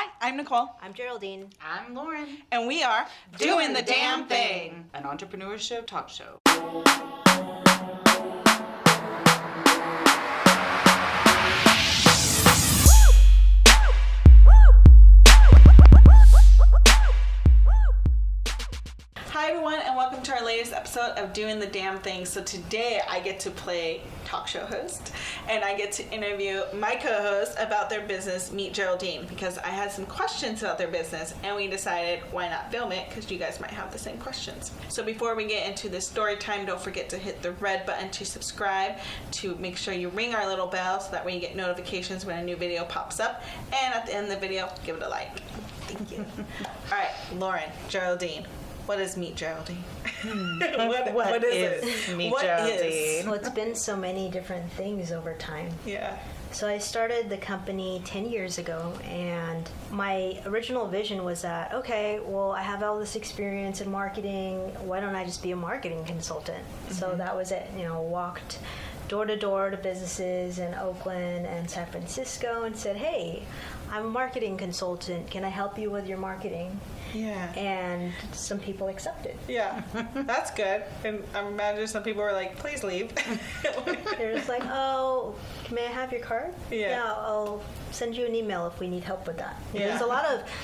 Hi, I'm Nicole. I'm Geraldine. I'm Lauren. And we are Doing the Damn Thing, an entrepreneurship talk show. Hi everyone, and welcome to our latest episode of Doing the Damn Thing. So today I get to play talk show host, and I get to interview my co-host about their business, Meet Geraldine, because I had some questions about their business, and we decided why not film it, because you guys might have the same questions. So before we get into the story time, don't forget to hit the red button to subscribe, to make sure you ring our little bell so that way you get notifications when a new video pops up, and at the end of the video, give it a like. Thank you. All right, Lauren, Geraldine. What is Meet Geraldine? What is Meet Geraldine? Well, it's been so many different things over time. Yeah. So I started the company 10 years ago, and my original vision was that, okay, well, I have all this experience in marketing. Why don't I just be a marketing consultant? Mm-hmm. So that was it. Walked door to door to businesses in Oakland and San Francisco and said, hey, I'm a marketing consultant. Can I help you with your marketing? Yeah. And some people accepted. Yeah, that's good. And I imagine some people were like, please leave. They're just like, oh, may I have your card? Yeah. I'll send you an email if we need help with that. Yeah.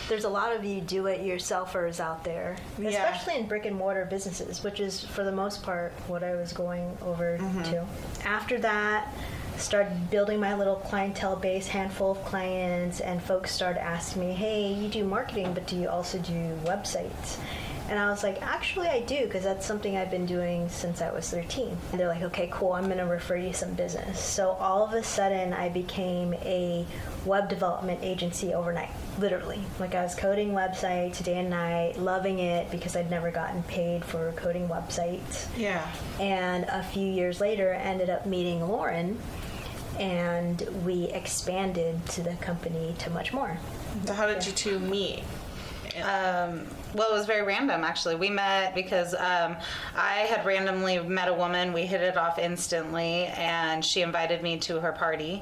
There's a lot of you do-it-yourselfers out there, especially in brick and mortar businesses, which is for the most part what I was going over to. After that, started building my little clientele base, handful of clients, and folks started asking me, hey, you do marketing, but do you also do websites? And I was like, actually I do, because that's something I've been doing since I was 13. And they're like, okay, cool, I'm going to refer you some business. So all of a sudden I became a web development agency overnight, literally. Like I was coding websites day and night, loving it because I'd never gotten paid for coding websites. Yeah. And a few years later, I ended up meeting Lauren, and we expanded to the company to much more. So how did you two meet? Well, it was very random, actually. We met because I had randomly met a woman. We hit it off instantly, and she invited me to her party,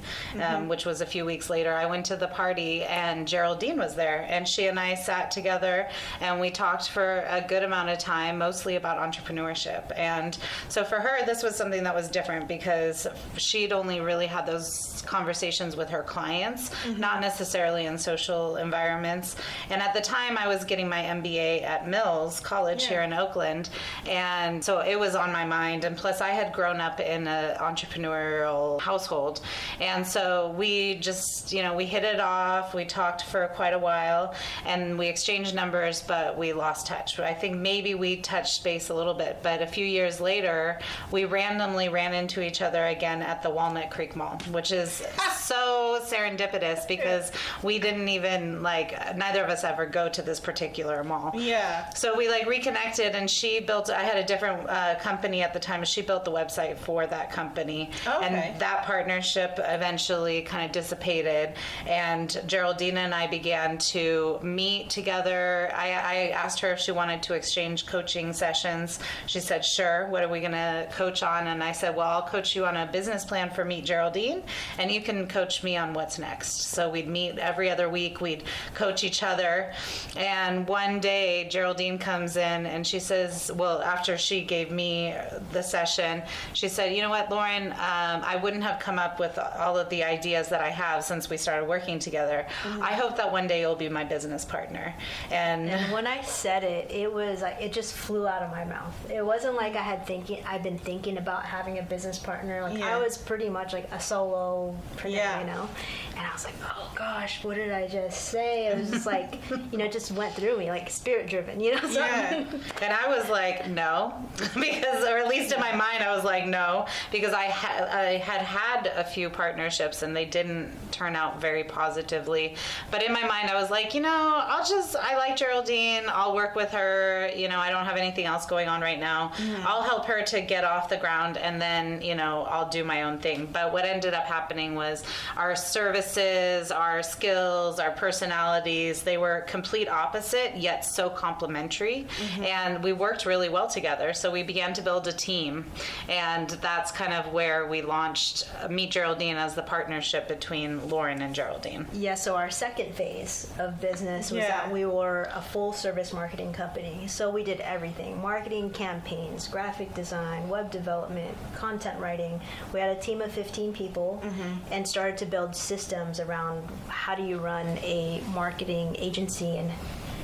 which was a few weeks later. I went to the party, and Geraldine was there, and she and I sat together, and we talked for a good amount of time, mostly about entrepreneurship. And so for her, this was something that was different because she'd only really had those conversations with her clients, not necessarily in social environments. And at the time, I was getting my MBA at Mills College here in Oakland, and so it was on my mind. And plus I had grown up in an entrepreneurial household, and so we just we hit it off. We talked for quite a while, and we exchanged numbers, but we lost touch. I think maybe we touched base a little bit, but a few years later we randomly ran into each other again at the Walnut Creek Mall, which is so serendipitous because we didn't even neither of us ever go to this particular mall. Yeah. So we reconnected, and she built, I had a different company at the time, and she built the website for that company. Okay. And that partnership eventually kind of dissipated, and Geraldine and I began to meet together. I asked her if she wanted to exchange coaching sessions. She said, sure, what are we going to coach on? And I said, well, I'll coach you on a business plan for Meet Geraldine, and you can coach me on what's next. So we'd meet every other week, we'd coach each other, and one day Geraldine comes in and she says, well, after she gave me the session, she said, you know what, Lauren, I wouldn't have come up with all of the ideas that I have since we started working together. I hope that one day you'll be my business partner. And when I said it, it just flew out of my mouth. It wasn't like I've been thinking about having a business partner. I was pretty much like a solopreneur, And I was like, oh gosh, what did I just say? It was just like, it just went through me, like spirit driven, So. Yeah. And I was like, no, because, or at least in my mind, I was like, no, because I had a few partnerships and they didn't turn out very positively. But in my mind, I was like, I like Geraldine. I'll work with her. I don't have anything else going on right now. I'll help her to get off the ground, and then, I'll do my own thing. But what ended up happening was our services, our skills, our personalities, they were complete opposite yet so complementary, and we worked really well together. So we began to build a team, and that's kind of where we launched Meet Geraldine as the partnership between Lauren and Geraldine. Yeah, so our second phase of business was that we were a full service marketing company. So we did everything: marketing campaigns, graphic design, web development, content writing. We had a team of 15 people and started to build systems around how do you run a marketing agency and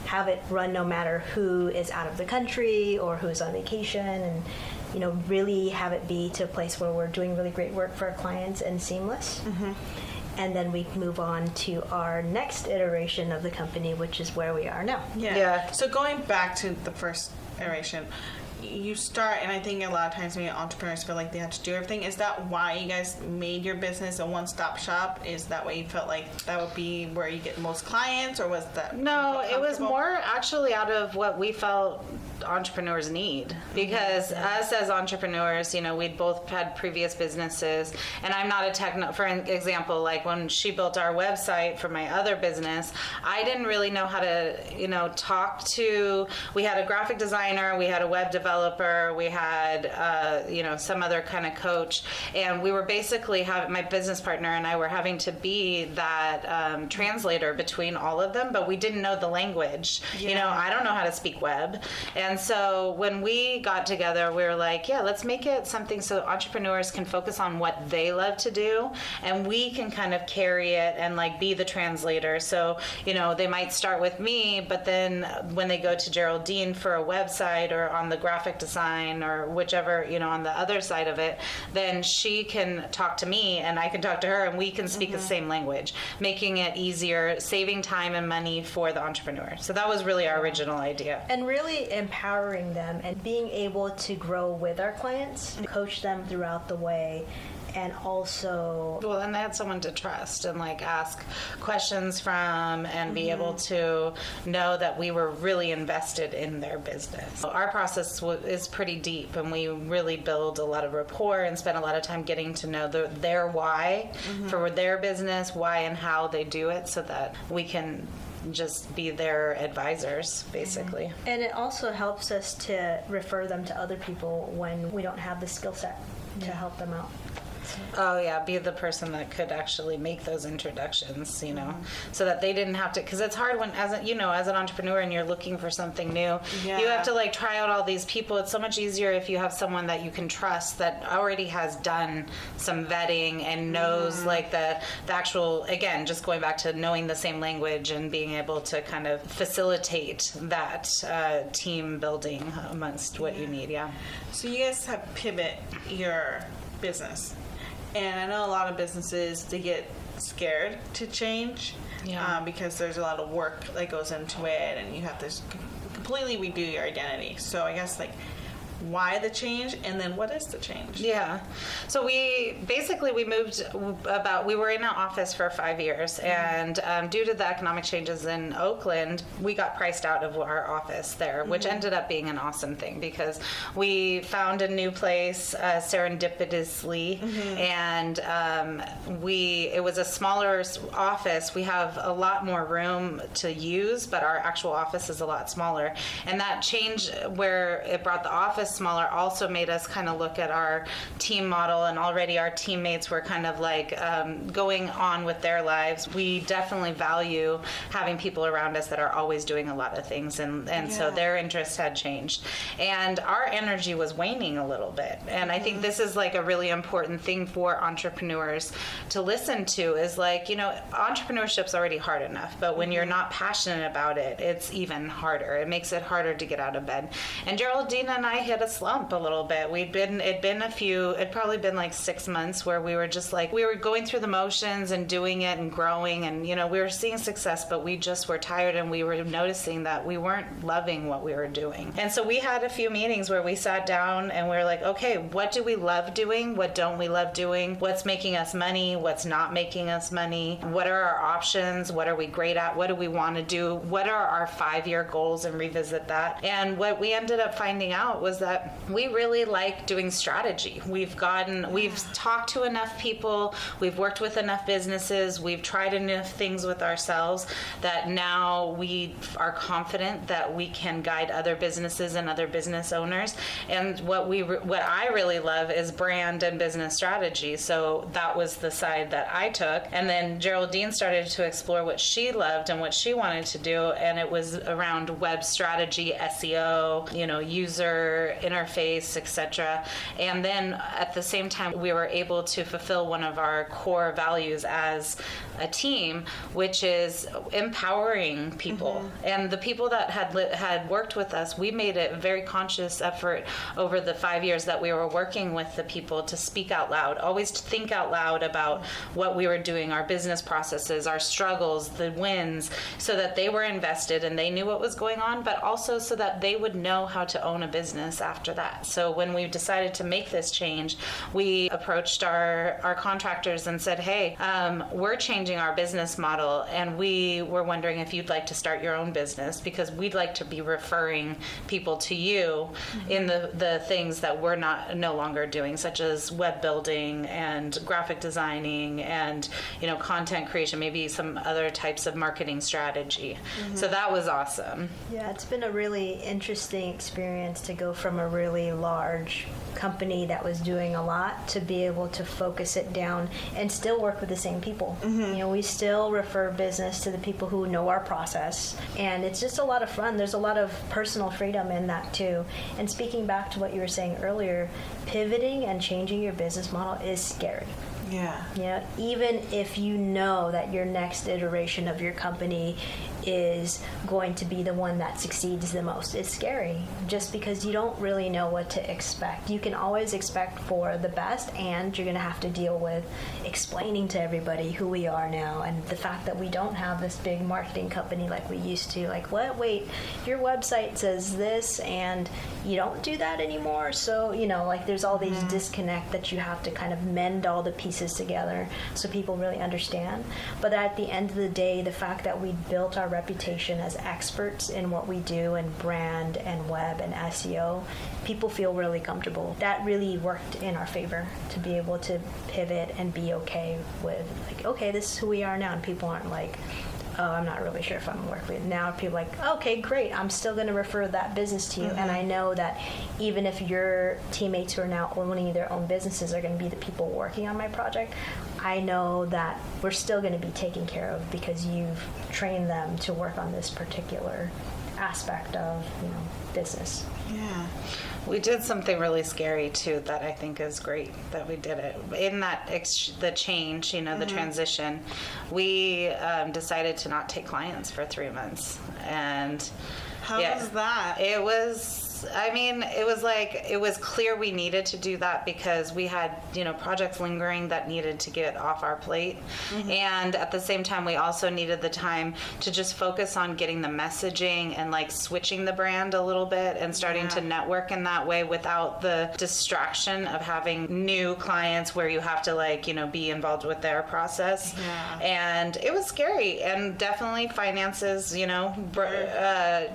have it run no matter who is out of the country or who's on vacation, and really have it be to a place where we're doing really great work for our clients and seamless. And then we move on to our next iteration of the company, which is where we are now. Yeah. So going back to the first iteration, you start, and I think a lot of times maybe entrepreneurs feel like they have to do everything. Is that why you guys made your business a one-stop shop? Is that why you felt like that would be where you get most clients, or was that? No, it was more actually out of what we felt entrepreneurs need, because us as entrepreneurs, we'd both had previous businesses, and I'm not a for example, like when she built our website for my other business, I didn't really know how to, talk to, we had a graphic designer, we had a web developer, we had, some other kind of coach, and we were basically my business partner and I were having to be that translator between all of them, but we didn't know the language. I don't know how to speak web. And so when we got together, we were like, let's make it something so entrepreneurs can focus on what they love to do, and we can kind of carry it and like be the translator. So, they might start with me, but then when they go to Geraldine for a website or on the graphic design or whichever, on the other side of it, then she can talk to me and I can talk to her, and we can speak the same language, making it easier, saving time and money for the entrepreneur. So that was really our original idea. And really empowering them and being able to grow with our clients, coach them throughout the way, and also... Well, and they had someone to trust and like ask questions from and be able to know that we were really invested in their business. So our process is pretty deep, and we really build a lot of rapport and spend a lot of time getting to know their why for their business, why and how they do it, so that we can just be their advisors, basically. And it also helps us to refer them to other people when we don't have the skill set to help them out. Oh yeah, be the person that could actually make those introductions, so that they didn't have to, because it's hard when, as an entrepreneur and you're looking for something new, you have to like try out all these people. It's so much easier if you have someone that you can trust that already has done some vetting and knows like the actual, again, just going back to knowing the same language and being able to kind of facilitate that team building amongst what you need. So you guys have pivot your business. And I know a lot of businesses, they get scared to change because there's a lot of work that goes into it, and you have to completely redo your identity. So I guess why the change, and then what is the change? So we moved we were in an office for 5 years, and due to the economic changes in Oakland, we got priced out of our office there, which ended up being an awesome thing, because we found a new place serendipitously, and it was a smaller office. We have a lot more room to use, but our actual office is a lot smaller, and that change where it brought the office smaller also made us kind of look at our team model, and already our teammates were kind of like going on with their lives. We definitely value having people around us that are always doing a lot of things, and so their interests had changed, and our energy was waning a little bit. And I think this is like a really important thing for entrepreneurs to listen to, is like, entrepreneurship's already hard enough, but when you're not passionate about it, it's even harder. It makes it harder to get out of bed. And Geraldine and I hit a slump a little bit. It'd probably been like 6 months where we were just like, we were going through the motions and doing it and growing, and we were seeing success, but we just were tired, and we were noticing that we weren't loving what we were doing. And so we had a few meetings where we sat down and we were like, okay, what do we love doing? What don't we love doing? What's making us money? What's not making us money? What are our options? What are we great at? What do we want to do? What are our 5-year goals? And revisit that. And what we ended up finding out was that we really like doing strategy. We've talked to enough people, we've worked with enough businesses, we've tried enough things with ourselves that now we are confident that we can guide other businesses and other business owners. And what I really love is brand and business strategy. So that was the side that I took. And then Geraldine started to explore what she loved and what she wanted to do, and it was around web strategy, SEO, user interface, etc. And then at the same time, we were able to fulfill one of our core values as a team, which is empowering people. And the people that had worked with us, we made a very conscious effort over the 5 years that we were working with the people to speak out loud, always to think out loud about what we were doing, our business processes, our struggles, the wins, so that they were invested and they knew what was going on, but also so that they would know how to own a business after that. So when we decided to make this change, we approached our contractors and said, hey, we're changing our business model, and we were wondering if you'd like to start your own business, because we'd like to be referring people to you in the things that we're no longer doing, such as web building and graphic designing and content creation, maybe some other types of marketing strategy. So that was awesome. Yeah, it's been a really interesting experience to go from a really large company that was doing a lot to be able to focus it down and still work with the same people. We still refer business to the people who know our process, and it's just a lot of fun. There's a lot of personal freedom in that too. And speaking back to what you were saying earlier, pivoting and changing your business model is scary. Yeah. Even if you know that your next iteration of your company is going to be the one that succeeds the most, it's scary just because you don't really know what to expect. You can always expect for the best, and you're going to have to deal with explaining to everybody who we are now and the fact that we don't have this big marketing company like we used to. Like, what? Wait, your website says this and you don't do that anymore? So, there's all these disconnect that you have to kind of mend all the pieces together so people really understand. But at the end of the day, the fact that we built our reputation as experts in what we do in brand and web and SEO, people feel really comfortable. That really worked in our favor to be able to pivot and be okay with, like, okay, this is who we are now. And people aren't like, oh, I'm not really sure if I'm working with. Now people are like, okay, great, I'm still going to refer that business to you. And I know that even if your teammates who are now owning their own businesses are going to be the people working on my project, I know that we're still going to be taken care of because you've trained them to work on this particular aspect of business. Yeah. We did something really scary too that I think is great that we did it. In that the change, the transition, we decided to not take clients for 3 months. And how was that? It was it was clear we needed to do that because we had, projects lingering that needed to get off our plate. And at the same time, we also needed the time to just focus on getting the messaging and like switching the brand a little bit and starting to network in that way without the distraction of having new clients where you have to be involved with their process. And it was scary, and definitely finances,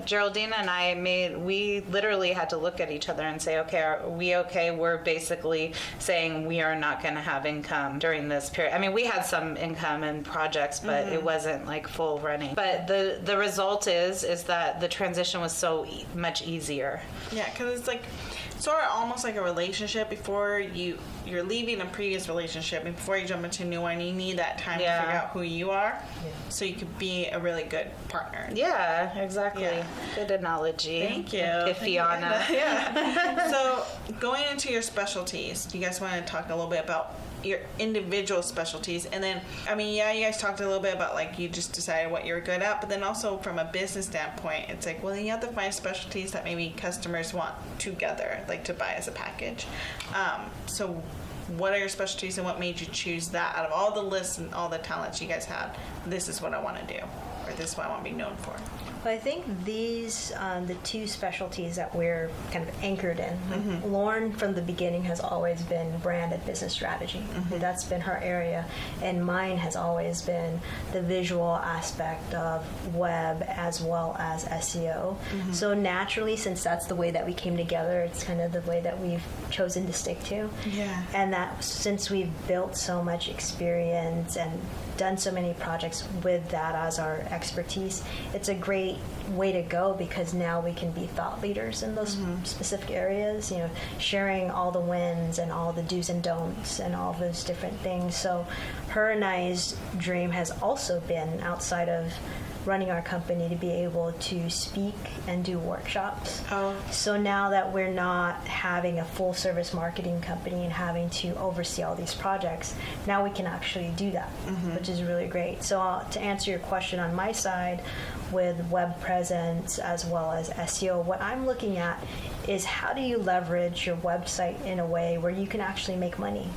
Geraldine and we literally had to look at each other and say, okay, are we okay? We're basically saying we are not going to have income during this period. I mean, we had some income and projects, but it wasn't like full running. But the result is that the transition was so much easier. Yeah, because it's like sort of almost like a relationship. Before you're leaving a previous relationship and before you jump into a new one, you need that time to figure out who you are so you could be a really good partner. Yeah, exactly. Yeah. Good analogy. Thank you. Ifiana. Yeah. So going into your specialties, do you guys want to talk a little bit about your individual specialties? And then, you guys talked a little bit about like you just decided what you were good at, but then also from a business standpoint, it's like, well, then you have to find specialties that maybe customers want together, like to buy as a package. So what are your specialties and what made you choose that out of all the lists and all the talents you guys had? This is what I want to do. or this is what I want to be known for? Well, I think these, the two specialties that we're kind of anchored in. Like Lauren, from the beginning, has always been brand and business strategy. That's been her area. And mine has always been the visual aspect of web as well as SEO. So naturally, since that's the way that we came together, it's kind of the way that we've chosen to stick to. Yeah. And that since we've built so much experience and done so many projects with that as our expertise, it's a great way to go because now we can be thought leaders in those specific areas, you know, sharing all the wins and all the do's and don'ts and all those different things. So her and I's dream has also been, outside of running our company, to be able to speak and do workshops. Oh. So now that we're not having a full service marketing company and having to oversee all these projects, now we can actually do that, which is really great. So to answer your question on my side, with web presence as well as SEO, what I'm looking at is how do you leverage your website in a way where you can actually make money?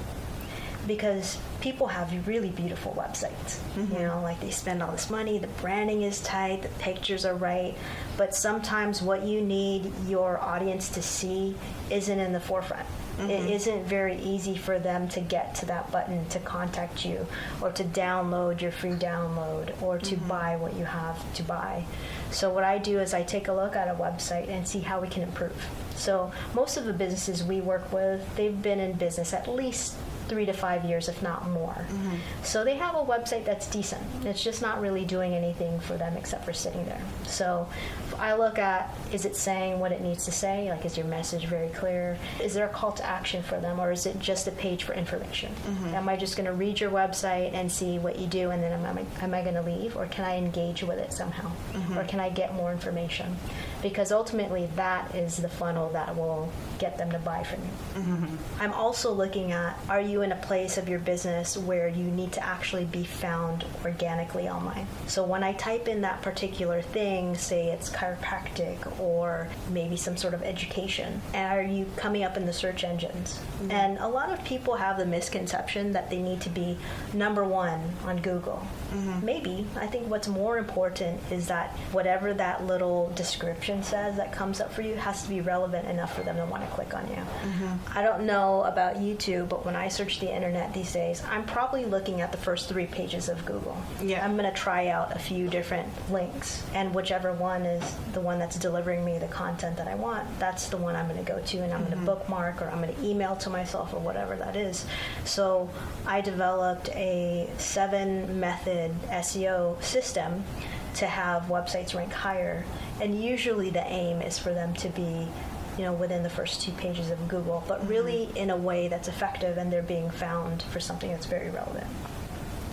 Because people have really beautiful websites. You know, like they spend all this money, the branding is tight, the pictures are right, but sometimes what you need your audience to see isn't in the forefront. It isn't very easy for them to get to that button to contact you or to download your free download or to buy what you have to buy. So what I do is I take a look at a website and see how we can improve. So most of the businesses we work with, they've been in business at least 3 to 5 years, if not more. So they have a website that's decent. It's just not really doing anything for them except for sitting there. So I look at, is it saying what it needs to say? Like, is your message very clear? Is there a call to action for them, or is it just a page for information? Am I just going to read your website and see what you do, and then am I going to leave, or can I engage with it somehow? Or can I get more information? Because ultimately that is the funnel that will get them to buy from you. I'm also looking at, are you in a place of your business where you need to actually be found organically online? So when I type in that particular thing, say it's chiropractic or maybe some sort of education, and are you coming up in the search engines? And a lot of people have the misconception that they need to be number one on Google. Maybe. I think what's more important is that whatever that little description says that comes up for you has to be relevant enough for them to want to click on you. I don't know about YouTube, but when I search the internet these days, I'm probably looking at the first 3 pages of Google. Yeah. I'm going to try out a few different links, and whichever one is the one that's delivering me the content that I want, that's the one I'm going to go to, and I'm going to bookmark, or I'm going to email to myself, or whatever that is. So I developed a 7-method SEO system to have websites rank higher, and usually the aim is for them to be, you know, within the first 2 pages of Google, but really in a way that's effective and they're being found for something that's very relevant.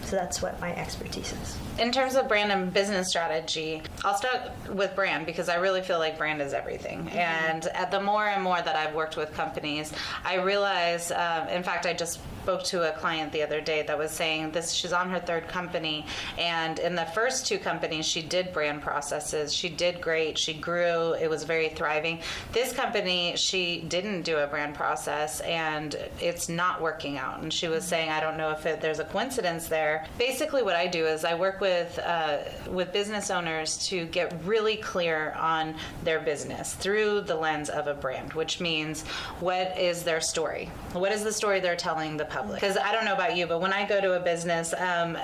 So that's what my expertise is. In terms of brand and business strategy, I'll start with brand because I really feel like brand is everything. And at the more and more that I've worked with companies, I realize, in fact, I just spoke to a client the other day that was saying this, she's on her 3rd company, and in the first 2 companies, she did brand processes. She did great. She grew. It was very thriving. This company, she didn't do a brand process, and it's not working out. And she was saying, I don't know if there's a coincidence there. Basically, what I do is I work with business owners to get really clear on their business through the lens of a brand, which means what is their story? What is the story they're telling the public? Because I don't know about you, but when I go to a business,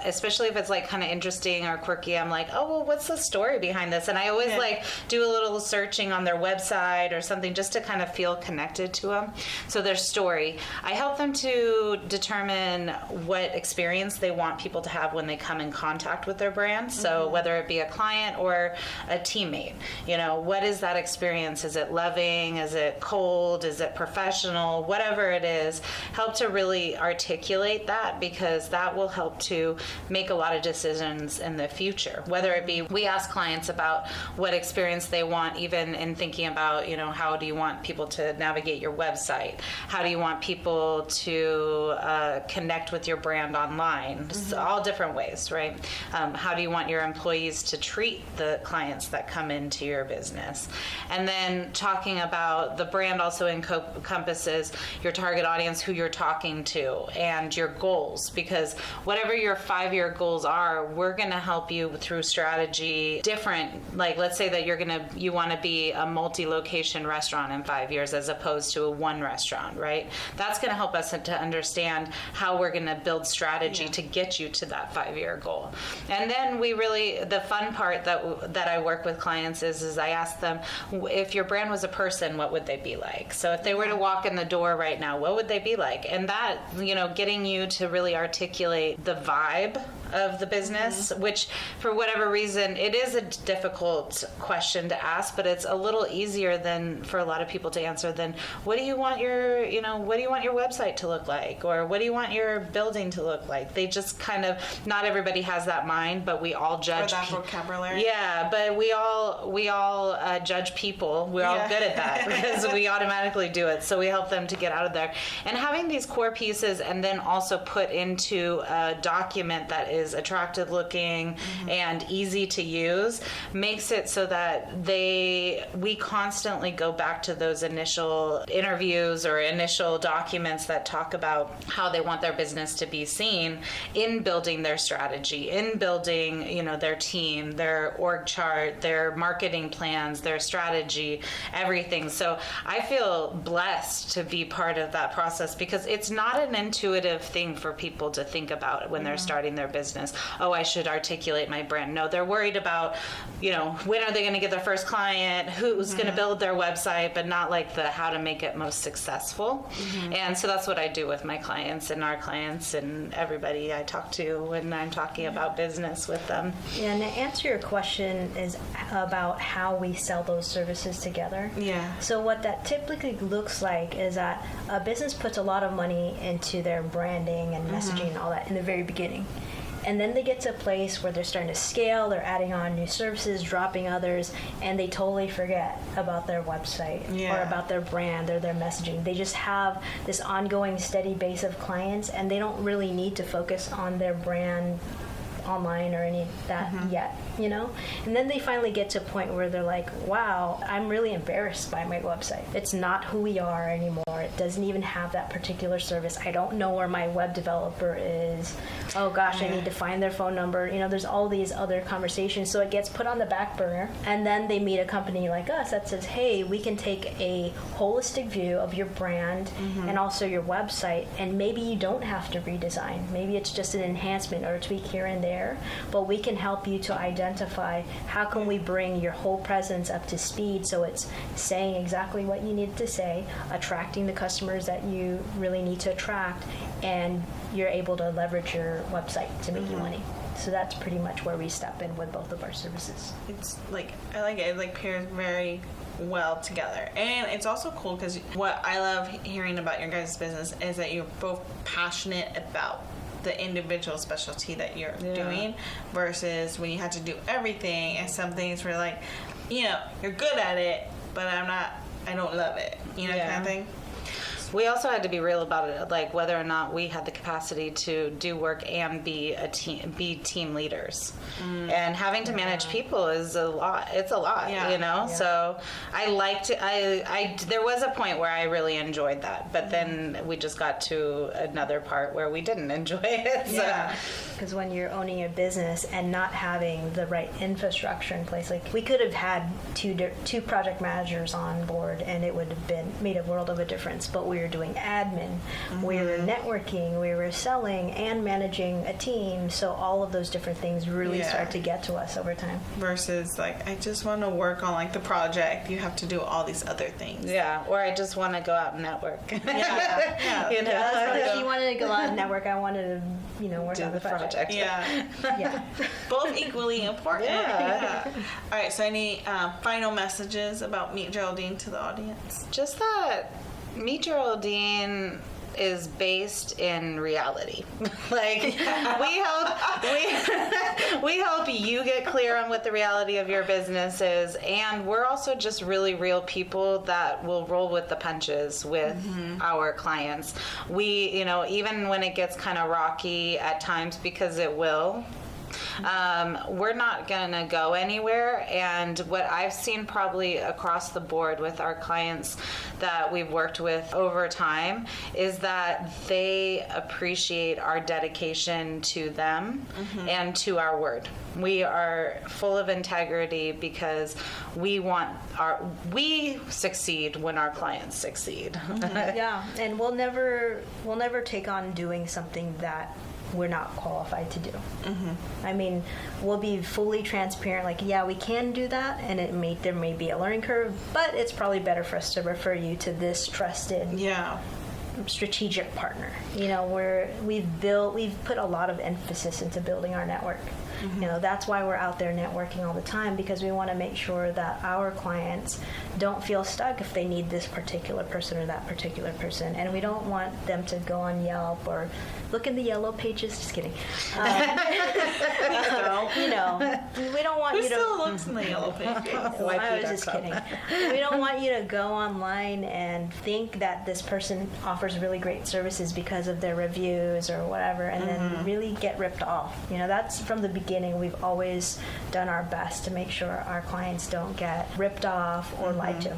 especially if it's like kind of interesting or quirky, I'm like, oh, well, what's the story behind this? And I always like do a little searching on their website or something just to kind of feel connected to them. So their story. I help them to determine what experience they want people to have when they come in contact with their brand. So whether it be a client or a teammate, you know, what is that experience? Is it loving? Is it cold? Is it professional? Whatever it is, help to really articulate that, because that will help to make a lot of decisions in the future. Whether it be, we ask clients about what experience they want, even in thinking about, you know, how do you want people to navigate your website? How do you want people to connect with your brand online? So all different ways, right? How do you want your employees to treat the clients that come into your business? And then talking about the brand also encompasses your target audience, who you're talking to. you and your goals, because whatever your 5-year goals are, we're going to help you through strategy different. Like, let's say that you want to be a multi-location restaurant in 5 years as opposed to a one restaurant, right? That's going to help us to understand how we're going to build strategy to get you to that 5-year goal. And then the fun part that I work with clients is I ask them, if your brand was a person, what would they be like? So if they were to walk in the door right now, what would they be like? And that, getting you to really articulate the vibe of the business, which for whatever reason, it is a difficult question to ask, but it's a little easier than for a lot of people to answer than what do you want your website to look like? Or what do you want your building to look like? They just kind of, not everybody has that mind, but we all judge. Or that vocabulary. Yeah, but we all judge people. We're all good at that because we automatically do it. So we help them to get out of there. And having these core pieces and then also put into a document that is attractive looking and easy to use makes it so that we constantly go back to those initial interviews or initial documents that talk about how they want their business to be seen in building their strategy, in building, their team, their org chart, their marketing plans, their strategy, everything. So I feel blessed to be part of that process because it's not an intuitive thing for people to think about when they're starting their business. Oh, I should articulate my brand. No, they're worried about, when are they going to get their first client, who's going to build their website, but not like the how to make it most successful. And so that's what I do with my clients and our clients and everybody I talk to when I'm talking about business with them. Yeah, and to answer your question is about how we sell those services together. Yeah. So what that typically looks like is that a business puts a lot of money into their branding and messaging and all that in the very beginning. And then they get to a place where they're starting to scale, they're adding on new services, dropping others, and they totally forget about their website or about their brand or their messaging. They just have this ongoing steady base of clients, and they don't really need to focus on their brand online or any of that yet, And then they finally get to a point where they're like, wow, I'm really embarrassed by my website. It's not who we are anymore. It doesn't even have that particular service. I don't know where my web developer is. Oh gosh, I need to find their phone number. There's all these other conversations. So it gets put on the back burner. And then they meet a company like us that says, hey, we can take a holistic view of your brand and also your website. And maybe you don't have to redesign. Maybe it's just an enhancement or a tweak here and there. But we can help you to identify how can we bring your whole presence up to speed so it's saying exactly what you need to say, attracting the customers that you really need to attract, and you're able to leverage your website to make you money. So that's pretty much where we step in with both of our services. It's like, I like it. It like pairs very well together. And it's also cool because what I love hearing about your guys' business is that you're both passionate about the individual specialty that you're doing versus when you have to do everything, and some things were like, you're good at it, but I don't love it, kind of thing. We also had to be real about it, like whether or not we had the capacity to do work and be team leaders. And having to manage people is a lot. It's a lot, So I liked it. There was a point where I really enjoyed that, but then we just got to another part where we didn't enjoy it. So. Because when you're owning a business and not having the right infrastructure in place, like we could have had two project managers on board, and it would have made a world of a difference. But we were doing admin, we were networking, we were selling and managing a team. So all of those different things really start to get to us over time. Versus like, I just want to work on like the project. You have to do all these other things. Yeah, or I just want to go out and network. If you wanted to go out and network, I wanted to, work on the project. Yeah. Both equally important. Yeah. All right, so any final messages about Meet Geraldine to the audience? Just that Meet Geraldine is based in reality. Like we help you get clear on what the reality of your business is, and we're also just really real people that will roll with the punches with our clients. We, even when it gets kind of rocky at times, because it will, We're not gonna go anywhere. And what I've seen probably across the board with our clients that we've worked with over time is that they appreciate our dedication to them and to our word. We are full of integrity because we succeed when our clients succeed. Yeah, and we'll never take on doing something that we're not qualified to do. I mean, we'll be fully transparent. Like, yeah, we can do that, and there may be a learning curve, but it's probably better for us to refer you to this trusted, strategic partner. You know, we've put a lot of emphasis into building our network. You know, that's why we're out there networking all the time, because we want to make sure that our clients don't feel stuck if they need this particular person or that particular person. And we don't want them to go on Yelp or look in the yellow pages. Just kidding. You know, we don't want Who you to. still looks in the yellow pages? I was just kidding. We don't want you to go online and think that this person offers really great services because of their reviews or whatever, and then really get ripped off. You know, that's from the beginning. We've always done our best to make sure our clients don't get ripped off or lied to.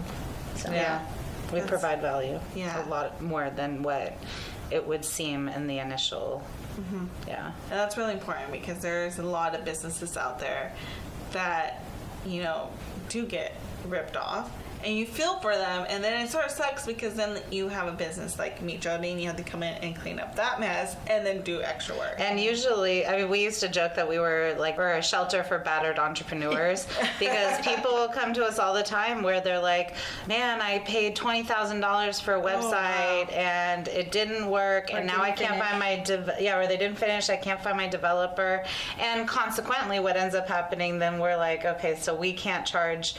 So. Yeah, we provide value. Yeah. A lot more than what it would seem in the initial. Yeah. And that's really important because there's a lot of businesses out there that, you know, do get ripped off. And you feel for them, and then it sort of sucks because then you have a business like Meet Geraldine, you have to come in and clean up that mess and then do extra work. And usually, I mean, we used to joke that we're a shelter for battered entrepreneurs because people come to us all the time where they're like, man, I paid $20,000 for a website and it didn't work, and now I can't find my, or they didn't finish, I can't find my developer. And consequently, what ends up happening, then we're like, okay, so we can't charge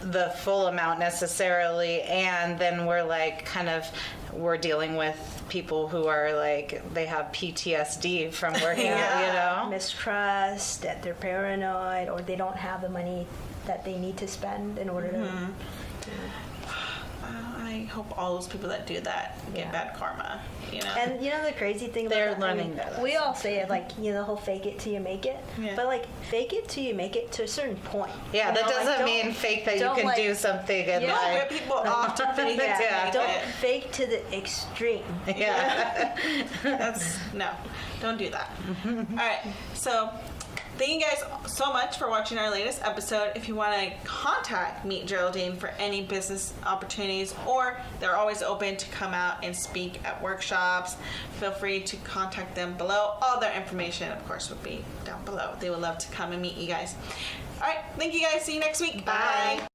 the full amount necessarily, and then we're dealing with people who are like, they have PTSD from working, you know, mistrust, that they're paranoid, or they don't have the money that they need to spend in order to. I hope all those people that do that get bad karma, you know. And you know the crazy thing about They're that? learning that. We all say it, like, you know, the whole fake it till you make it. Yeah. But like, fake it till you make it to a certain point. Yeah, You that know, like, doesn't don't- mean fake that you don't, can like- do something and Yeah. Don't like, rip people off to fake it. Yeah. Don't fake to the extreme. yeah. No, don't do that. All right, so thank you guys so much for watching our latest episode. If you want to contact Meet Geraldine for any business opportunities, or they're always open to come out and speak at workshops, feel free to contact them below. All their information, of course, would be down below. They would love to come and meet you guys. All right, thank you guys. See you next week. Bye.